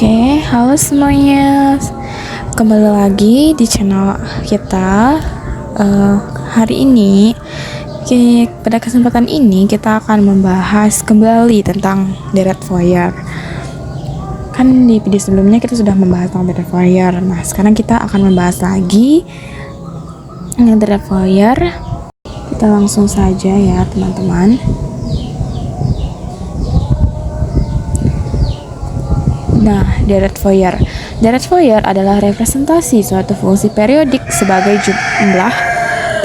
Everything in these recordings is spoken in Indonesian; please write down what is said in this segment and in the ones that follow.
Oke, halo semuanya. Kembali lagi di channel kita. Hari ini, pada kesempatan ini kita akan membahas kembali tentang Derek Foyer. Kan di video sebelumnya kita sudah membahas tentang Derek Foyer. Nah, sekarang kita akan membahas lagi tentang Derek Foyer. Kita langsung saja ya, teman-teman. Nah, Derek Foyer. Derek Foyer adalah representasi suatu fungsi periodik sebagai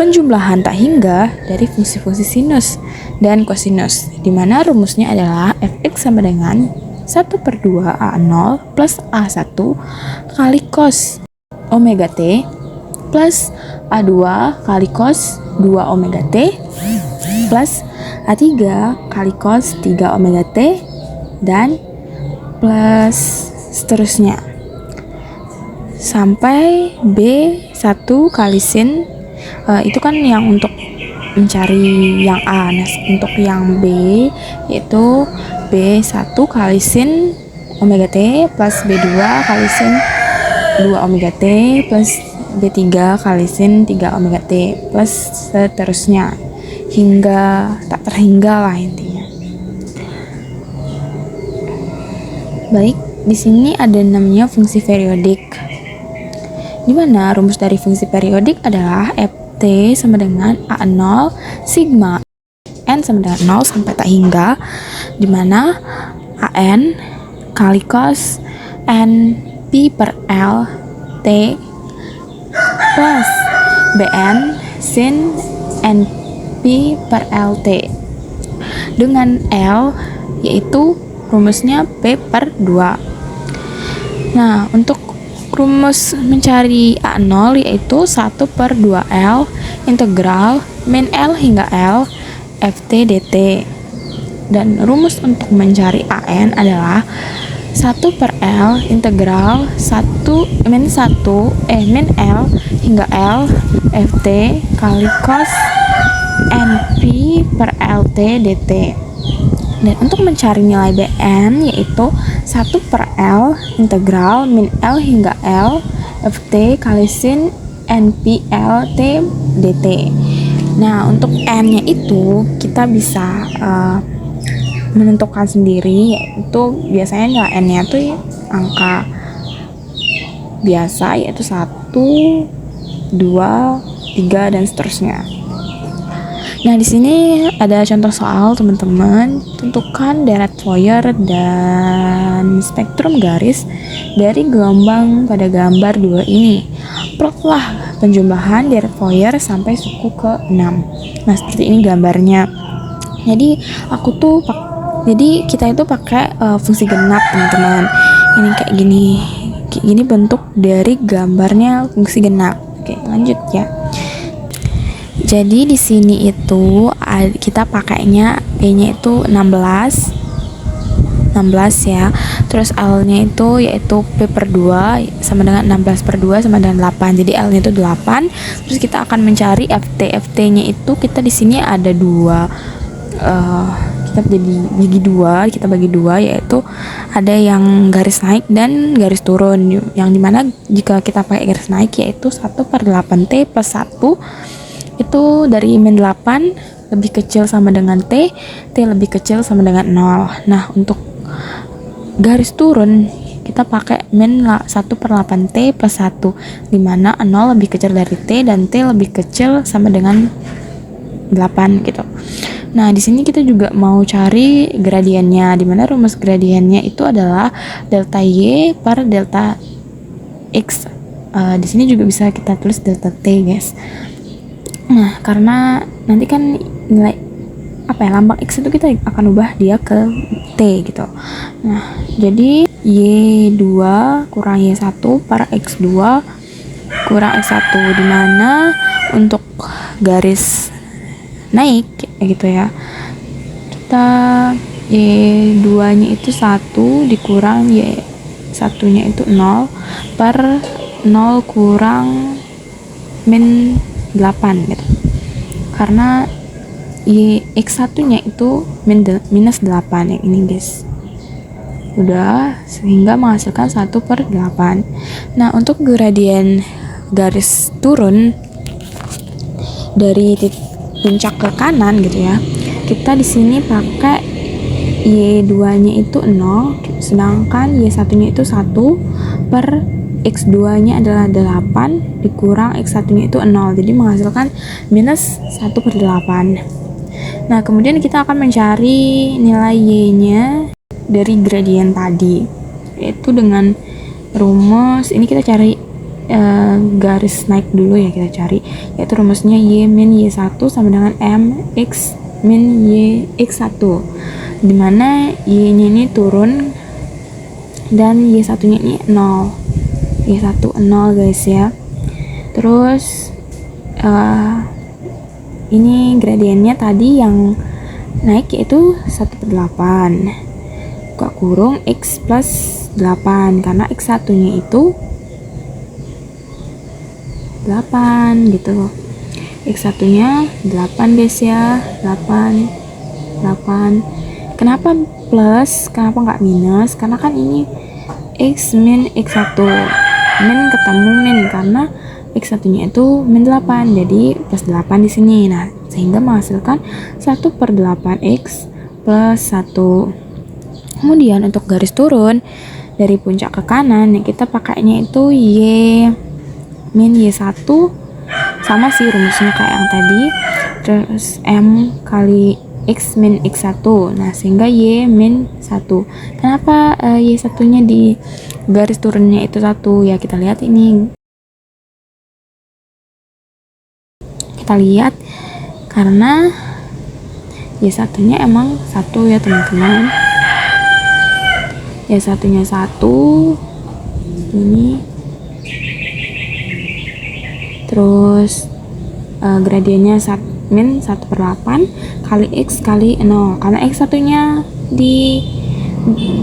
penjumlahan tak hingga dari fungsi-fungsi sinus dan kosinus, di mana rumusnya adalah fx sama dengan 1/2 A0 plus A1 kali cos omega T plus A2 kali cos 2 omega T plus A3 kali cos 3 omega T dan plus seterusnya sampai B1 kali sin. Itu kan yang untuk mencari yang A. Nah, untuk yang B yaitu B1 kali sin omega T plus B2 kali sin 2 omega T plus B3 kali sin 3 omega T plus seterusnya hingga tak terhingga lah intinya. Baik, di sini ada namanya fungsi periodik. Di mana rumus dari fungsi periodik adalah Ft sama dengan A0 sigma n sama dengan 0 sampai tak hingga, di mana An kali cos n pi per L T plus Bn sin n pi per L T dengan L yaitu rumusnya P/2. Nah, untuk rumus mencari A0 yaitu 1/2L integral min L hingga L Ft dt. Dan rumus untuk mencari An adalah 1/L integral min L hingga L Ft kali cos Np per Lt dt. Dan untuk mencari nilai Bn yaitu 1/L integral min L hingga L Ft kali sin NPLT dt. Nah, untuk N nya itu kita bisa menentukan sendiri, yaitu biasanya nilai N nya itu angka biasa yaitu 1, 2, 3 dan seterusnya. Nah, di sini ada contoh soal, teman-teman. Tentukan Derek Foyer dan spektrum garis dari gelombang pada gambar 2 ini. Plotlah penjumlahan Derek Foyer sampai suku ke-6. Nah, seperti ini gambarnya. Jadi, kita itu pakai fungsi genap, teman-teman. Ini kayak gini. Kayak gini bentuk dari gambarnya fungsi genap. Oke, lanjut ya. Jadi di sini itu kita pakainya P-nya itu 16 ya. Terus L-nya itu yaitu P/2 sama dengan 16/2 sama dengan 8. Jadi L-nya itu 8. Terus kita akan mencari Ft. Ft-nya itu kita di sini ada 2. Kita bagi dua yaitu ada yang garis naik dan garis turun. Yang dimana jika kita pakai garis naik yaitu 1/8T plus 1 itu dari min 8 lebih kecil sama dengan T lebih kecil sama dengan 0. Nah, untuk garis turun kita pakai min 1/8T plus 1, dimana 0 lebih kecil dari T dan T lebih kecil sama dengan 8 gitu. Nah, di sini kita juga mau cari gradiennya, dimana rumus gradiennya itu adalah delta Y per delta X. Di sini juga bisa kita tulis delta T, guys. Nah, karena nanti kan nilai lambang X itu kita akan ubah dia ke T gitu. Nah, jadi Y2 kurang Y1 per X2 kurang X1, dimana untuk garis naik gitu ya, kita Y2 nya itu 1 dikurang Y1 nya itu 0 per 0 kurang min 8 gitu. Karena X1 nya itu minus 8 yang ini, guys. udah, sehingga menghasilkan 1/8. Nah, untuk gradien garis turun dari puncak ke kanan gitu ya, kita di sini pakai Y2-nya itu 0, sedangkan Y1-nya itu 1 per X2-nya adalah 8 dikurang X1-nya itu 0, jadi menghasilkan minus 1/8. Nah, kemudian kita akan mencari nilai Y-nya dari gradien tadi, yaitu dengan rumus ini kita cari garis naik dulu ya, kita cari, yaitu rumusnya Y min Y1 sama dengan MX min YX1, dimana Y-nya ini turun dan Y1-nya ini 0, Y1 0 guys ya. Terus ini gradiennya tadi yang naik yaitu 1/8 buka kurung X plus 8, karena X1 nya itu 8 gitu. X1 nya 8 guys ya, 8. Kenapa plus, kenapa nggak minus? Karena kan ini X min X1, min ketemu min karena X1 nya itu min 8, jadi plus 8 di sini. Nah, sehingga menghasilkan 1/8X plus 1. Kemudian untuk garis turun dari puncak ke kanan, kita pakainya itu Y min Y1 sama sih rumusnya kayak yang tadi, terus M kali X min X1. Nah, sehingga Y min 1. Kenapa Y1 nya di garis turunnya itu 1? Ya, kita lihat ini. Kita lihat karena Y1 nya emang 1 ya teman-teman. Y1 nya 1 ini, terus gradiennya min 1/8 kali X kali 0, karena X1 nya di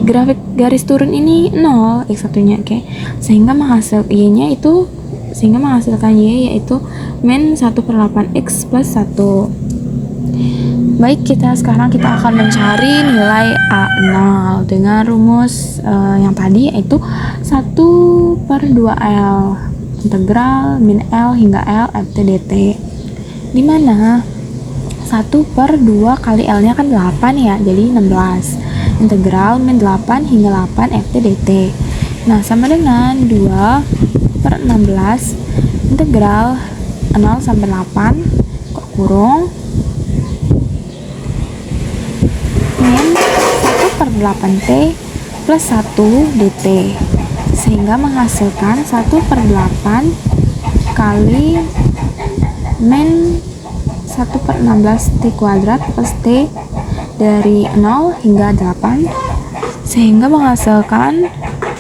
grafik garis turun ini 0 X1 nya, oke. Sehingga menghasilkan Y yaitu min 1/8X plus 1. Baik, sekarang kita akan mencari nilai A0 dengan rumus yang tadi, yaitu 1/2L integral min L hingga L ft dt, dimana 1/2 kali L nya kan 8 ya, jadi 16, integral min 8 hingga 8 ft dt. Nah, sama dengan 2/16 integral 0 sampai 8 kok kurung min 1/8t plus 1 dt, sehingga menghasilkan 1/8 kali min 1/16 t kuadrat plus t dari 0 hingga 8, sehingga menghasilkan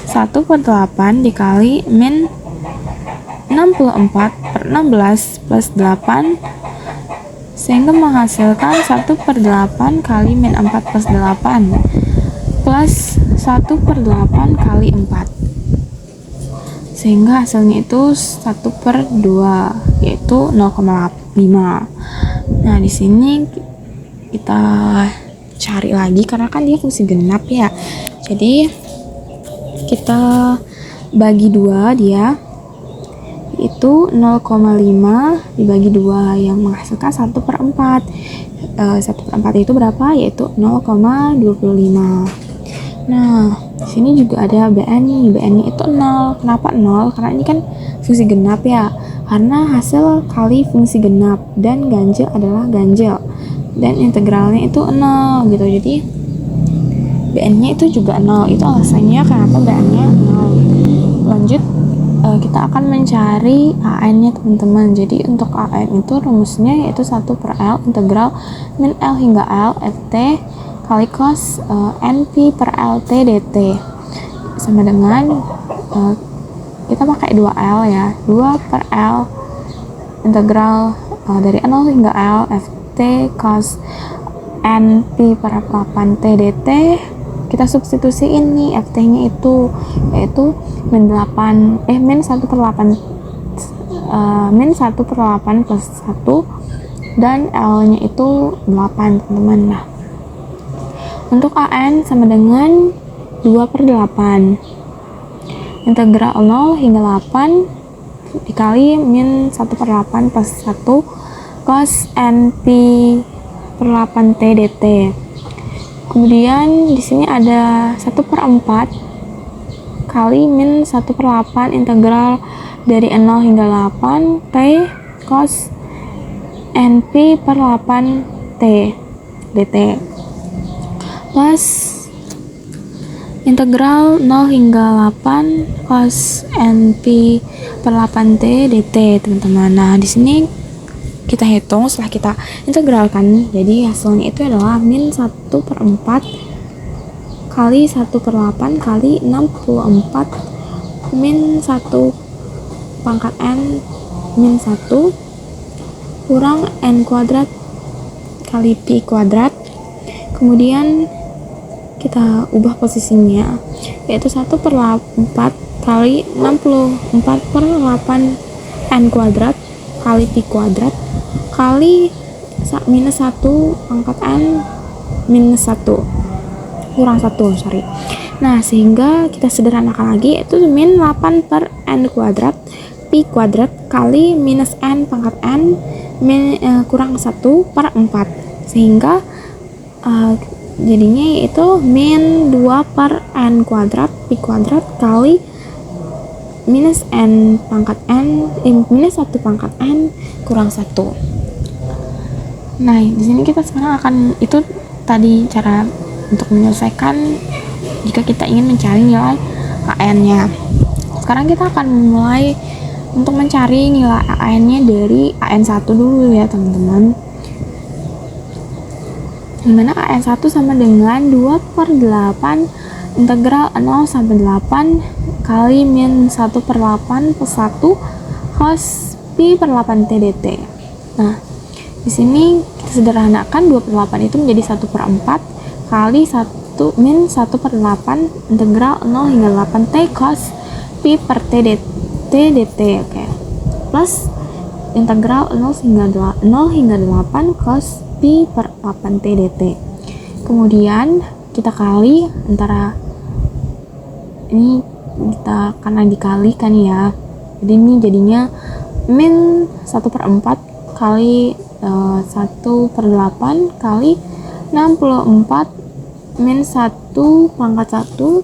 1/8 dikali min 64/16 plus 8, sehingga menghasilkan 1/8 kali min 4 plus 8 plus 1/8 kali 4, sehingga hasilnya itu 1/2 yaitu 0,5. Nah, di sini kita cari lagi karena kan dia fungsi genap ya, jadi kita bagi 2 dia, itu 0,5 dibagi 2 yang menghasilkan 1/4. 1/4 itu berapa? Yaitu 0,25. Nah, di sini juga ada BN nih, BN-nya itu 0. Kenapa 0? Karena ini kan fungsi genap ya, karena hasil kali fungsi genap dan ganjil adalah ganjil dan integralnya itu 0 gitu, jadi BN-nya itu juga 0. Itu alasannya kenapa BN-nya 0. Lanjut, kita akan mencari AN-nya teman-teman. Jadi untuk AN itu rumusnya yaitu 1/L integral min L hingga L ft kali cos NP per LT dt, sama dengan kita pakai 2L ya, 2/L integral dari 0 hingga L ft cos NP per 8T dt. Kita substitusiin nih ft-nya itu yaitu min 1/8 min 1/8 plus 1 dan L-nya itu 8 teman-teman. Nah, untuk AN sama dengan 2 per 8. Integral 0 hingga 8 dikali min 1 per 8 plus 1 cos NP per 8 T dt. Kemudian di sini ada 1 per 4 kali min 1 per 8 integral dari 0 hingga 8 T cos NP per 8 T dt plus integral 0 hingga 8 cos NP per 8 T dt, teman-teman. Nah, di sini kita hitung setelah kita integralkan, jadi hasilnya itu adalah min 1 per 4 kali 1 per 8 kali 64 min 1 pangkat N min 1 kurang N kuadrat kali Pi kuadrat. Kemudian kita ubah posisinya, yaitu 1 per 4 kali 64 per 8 N kuadrat kali Pi kuadrat kali minus 1 pangkat N minus 1 kurang 1, sorry. Nah, sehingga kita sederhanakan lagi, yaitu min 8 per N kuadrat Pi kuadrat kali minus N pangkat N kurang 1 per 4, sehingga jadinya yaitu min 2 per N kuadrat Pi kuadrat kali minus N pangkat N minus 1 pangkat N kurang 1. Nah, di sini kita sekarang akan, itu tadi cara untuk menyelesaikan jika kita ingin mencari nilai AN-nya. Sekarang kita akan mulai untuk mencari nilai AN-nya dari AN1 dulu ya, teman-teman. Dimana AN1 sama dengan 2 per 8 integral 0 sampai 8 kali min 1 per 8 plus 1 cos Pi per 8 T dt. Nah, di sini kita sederhanakan 2 per 8 itu menjadi 1 per 4 kali 1 min 1 per 8 integral 0 hingga 8 T cos Pi per T dt, oke. Plus integral 0 hingga 8 cos Pi per 8 T dt. Kemudian kita kali antara ini, kita karena dikalikan ya, jadi ini jadinya min 1 per 4 kali 1 per 8 kali 64 min 1 pangkat 1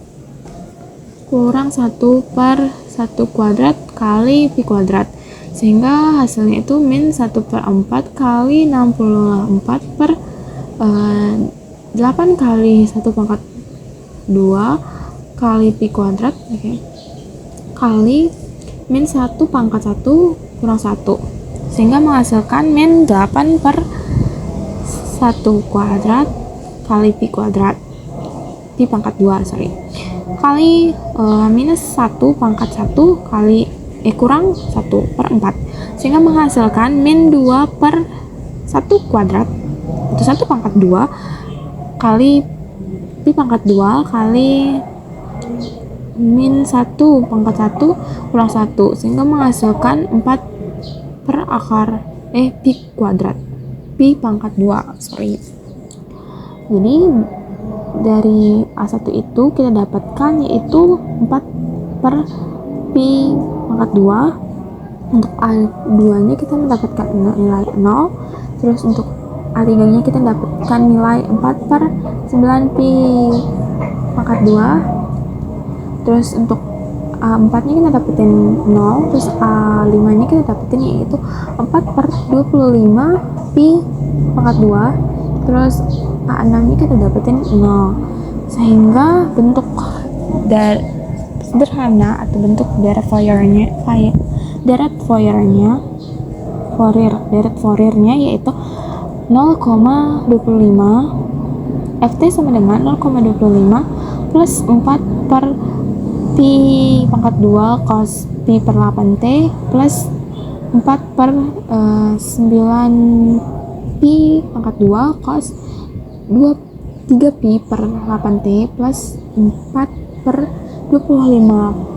kurang 1 per 1 kuadrat kali Pi kuadrat, sehingga hasilnya itu min 1 per 4 kali 64 per 8 kali 1 pangkat 2 kali Pi kuadrat, okay, kali min 1 pangkat 1 kurang 1, sehingga menghasilkan min 8 per 1 kuadrat kali Pi kuadrat Pi pangkat 2, sorry, kali minus 1 pangkat 1 kali kurang 1 per 4, sehingga menghasilkan min 2 per 1 kuadrat itu 1 pangkat 2 kali Pi pangkat 2 kali min 1 pangkat 1 kurang 1, sehingga menghasilkan 4 per akar Pi kuadrat Pi pangkat 2, sorry. Jadi dari A1 itu kita dapatkan yaitu 4 per Pi pangkat 2. Untuk A2 nya kita mendapatkan nilai 0, terus untuk A3 nya kita dapatkan nilai 4 per 9 Pi pangkat 2. Terus untuk A4 nya kita dapetin 0, terus A5 nya kita dapetin yaitu 4 per 25 Pi pangkat 2. Terus A6 nya kita dapetin 0, sehingga bentuk sederhana atau bentuk deret Fourier-nya yaitu 0,25 Ft sama dengan 0,25 plus 4 per Pi pangkat 2 cos Pi per 8T plus 4 per 9 Pi pangkat 2 cos 3 Pi per 8T plus 4 per 25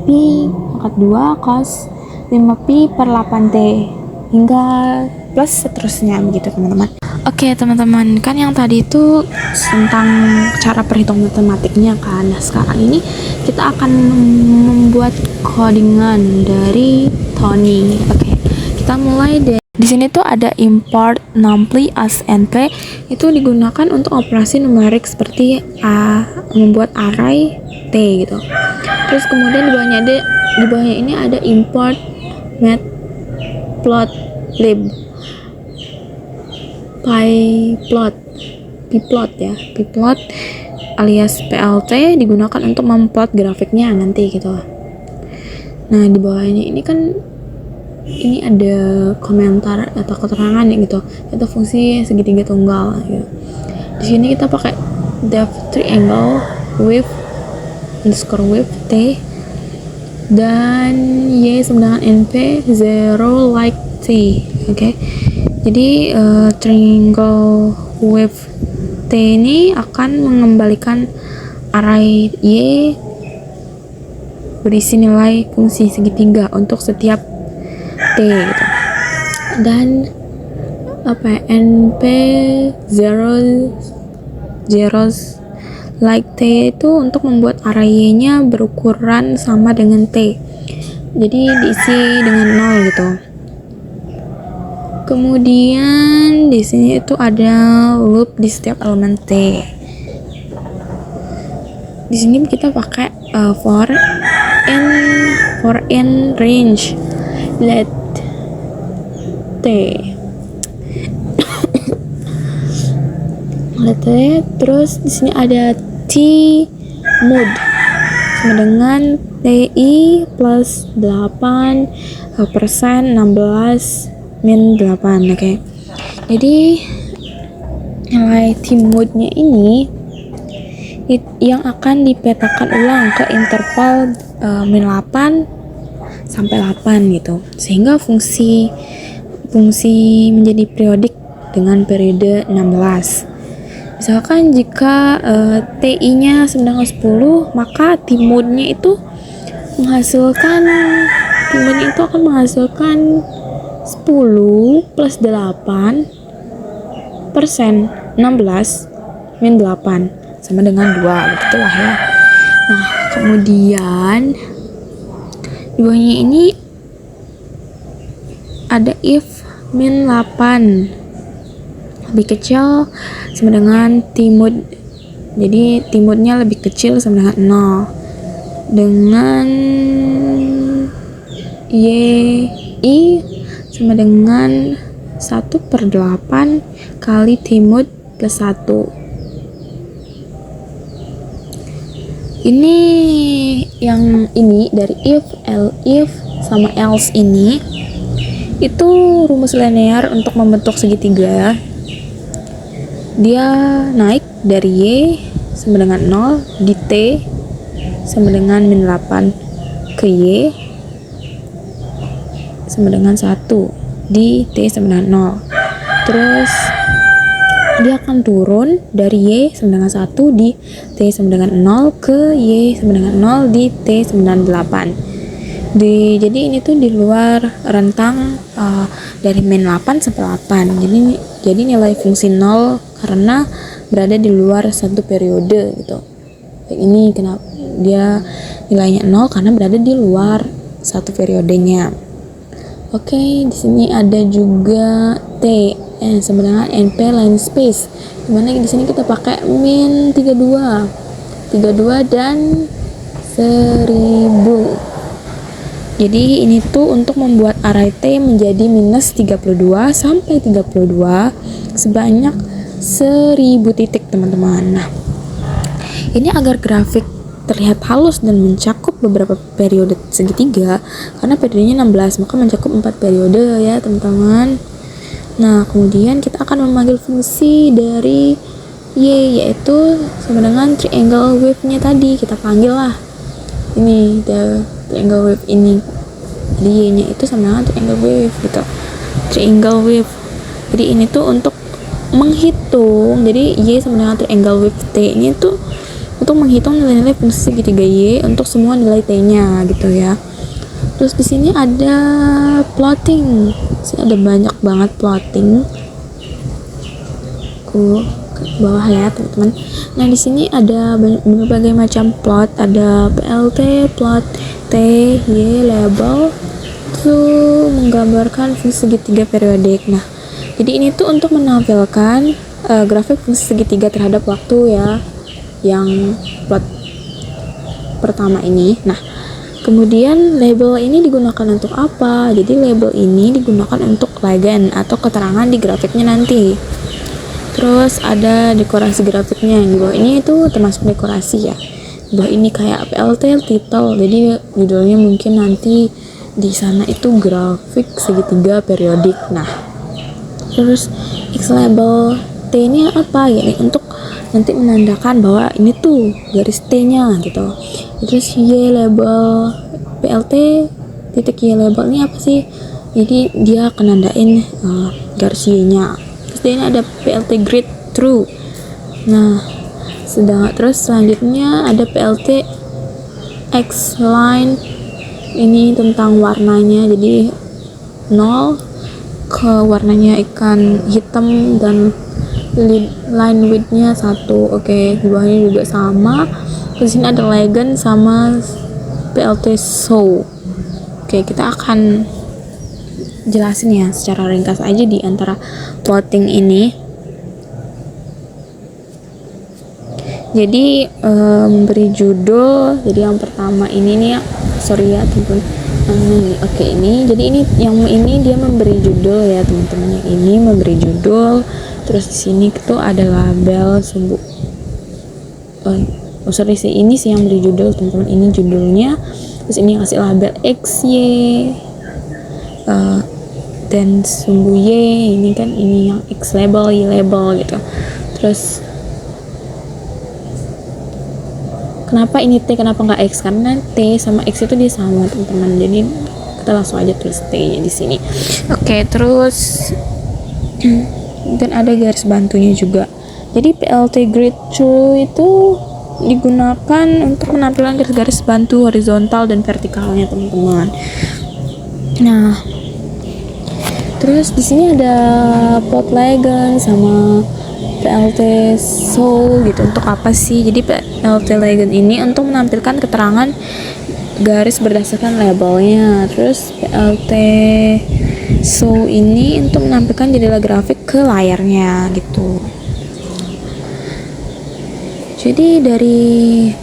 Pi pangkat 2 cos 5 Pi per 8T hingga plus seterusnya begitu, teman-teman. Oke teman-teman, kan yang tadi itu tentang cara perhitungan matematiknya kan. Nah sekarang ini kita akan membuat codingan dari Tony. Oke, kita mulai dari di sini tuh ada import numpy as np, itu digunakan untuk operasi numerik seperti membuat array t gitu. Terus kemudian di bawahnya ini ada import matplotlib pyplot ya, pyplot alias plt digunakan untuk memplot grafiknya nanti gitu. Nah di bawahnya ini kan ini ada komentar atau keterangan ya gitu, itu fungsi segitiga tunggal gitu. Di sini kita pakai depth triangle with underscore with t dan y sama dengan np 0 like t. Oke. Jadi triangle with t ini akan mengembalikan array y berisi nilai fungsi segitiga untuk setiap t gitu. Dan np 0 like t itu untuk membuat array y-nya berukuran sama dengan t. Jadi diisi dengan 0 gitu. Kemudian di sini itu ada loop di setiap elemen t. Di sini kita pakai for in range let t. Let t. Terus di sini ada t mod sama dengan ti plus 8 persen 16 min 8. Oke. Jadi nilai t-mode-nya ini yang akan dipetakan ulang ke interval min 8 sampai 8 gitu. Sehingga fungsi menjadi periodik dengan periode 16. Misalkan jika ti-nya sama dengan 10, maka t-mode-nya itu akan menghasilkan 10 plus 8 persen 16 min 8 sama dengan 2, begitulah ya. Nah kemudian di bawahnya ini ada if min 8 lebih kecil sama dengan t-mode, jadi t-mode-nya lebih kecil sama dengan 0 dengan y sama dengan 1/8 kali t-mode plus 1. Ini yang ini dari if sama else ini itu rumus linear untuk membentuk segitiga. Dia naik dari y sama dengan 0 di t sama dengan min 8 ke y sama dengan 1 di t sama dengan 0. Terus dia akan turun dari y sama dengan 1 di t sama dengan 0 ke y sama dengan 0 di t sama dengan 8. Jadi ini tuh di luar rentang dari min 8 sampai 8. Jadi nilai fungsi 0 karena berada di luar satu periode gitu. Ini kenapa dia nilainya 0 karena berada di luar satu periodenya. Oke, di sini ada juga t sama dengan np line space. Dimana di sini kita pakai min 32 dan 1000. Jadi ini tuh untuk membuat array t menjadi minus 32 sampai 32 sebanyak 1000 titik teman-teman. Nah, ini agar grafik terlihat halus dan mencakup beberapa periode segitiga, karena periodenya 16 maka mencakup 4 periode ya teman-teman. Nah kemudian kita akan memanggil fungsi dari y, yaitu sama dengan triangle wave-nya tadi. Kita panggil lah ini triangle wave ini, jadi y nya itu sama dengan triangle wave gitu, triangle wave. Jadi ini tuh untuk menghitung, jadi y sama dengan triangle wave t ini tuh untuk menghitung nilai-nilai fungsi segitiga y untuk semua nilai t-nya gitu ya. Terus di sini ada plotting. Sini ada banyak banget plotting. aku ke bawah ya teman-teman. Nah di sini ada berbagai macam plot, ada PLT, plot T, Y, label itu menggambarkan fungsi segitiga periodik. Nah jadi ini tuh untuk menampilkan grafik fungsi segitiga terhadap waktu ya, yang plot pertama ini. Nah kemudian label ini digunakan untuk apa? Jadi label ini digunakan untuk legend atau keterangan di grafiknya nanti. Terus ada dekorasi grafiknya yang di bawah ini itu termasuk dekorasi ya. Di bawah ini kayak PLT title. Jadi judulnya mungkin nanti di sana itu grafik segitiga periodik. Nah, terus X label T ini apa ya? Untuk nanti menandakan bahwa ini tuh garis T-nya gitu. Terus Y label PLT titik Y label ini apa sih? Jadi dia akan nandain garis Y-nya. Terus ini ada PLT grid true. Nah, terus selanjutnya ada PLT X line, ini tentang warnanya. Jadi 0 ke warnanya ikan hitam dan line width-nya 1. Oke, di bawahnya juga sama. Di sini ada legend sama PLT show. Oke, kita akan jelasin ya secara ringkas aja di antara plotting ini. Jadi memberi judul. Jadi yang pertama ini nih ya, sorry ya teman-teman. Oke, ini jadi ini dia memberi judul ya teman-teman. Yang ini memberi judul. Terus di sini tuh ada label sorry sih, ini sih yang beri judul teman-teman, ini judulnya. Terus ini yang kasih label X, Y, dan sumbu Y, ini kan ini yang X label, Y label gitu. Terus kenapa ini T, kenapa nggak X? Karena T sama X itu dia sama teman-teman, jadi kita langsung aja tulis T di sini. Oke, terus dan ada garis bantunya juga. Jadi PLT grid true itu digunakan untuk menampilkan garis-garis bantu horizontal dan vertikalnya teman-teman. Nah, terus di sini ada plot legend sama PLT soul gitu. Untuk apa sih? Jadi PLT legend ini untuk menampilkan keterangan garis berdasarkan labelnya. Terus PLT soul ini untuk menampilkan jendela grafik ke layarnya gitu. Jadi dari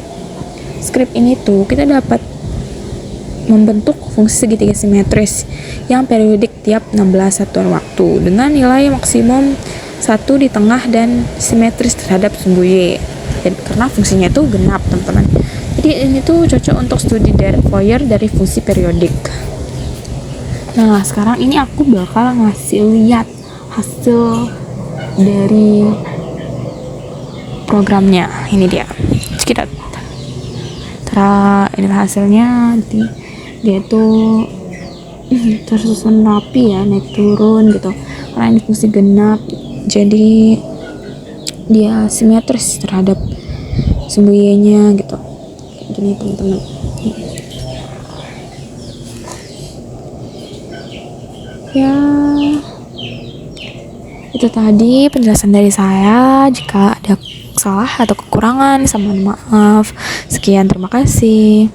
script ini tuh kita dapat membentuk fungsi segitiga simetris yang periodik tiap 16 satuan waktu dengan nilai maksimum 1 di tengah dan simetris terhadap sumbu Y. Dan karena fungsinya itu genap teman-teman. Jadi ini tuh cocok untuk studi Fourier dari fungsi periodik. Nah sekarang ini aku bakal ngasih lihat hasil dari programnya. Ini dia. Kita ini hasilnya. Dia tuh tersusun rapi ya, naik turun gitu. Karena ini fungsi genap, jadi dia simetris terhadap sumbu Y-nya gitu. Kayak gini teman-teman. Ya, itu tadi penjelasan dari saya. Jika ada salah atau kekurangan, mohon maaf. Sekian, terima kasih.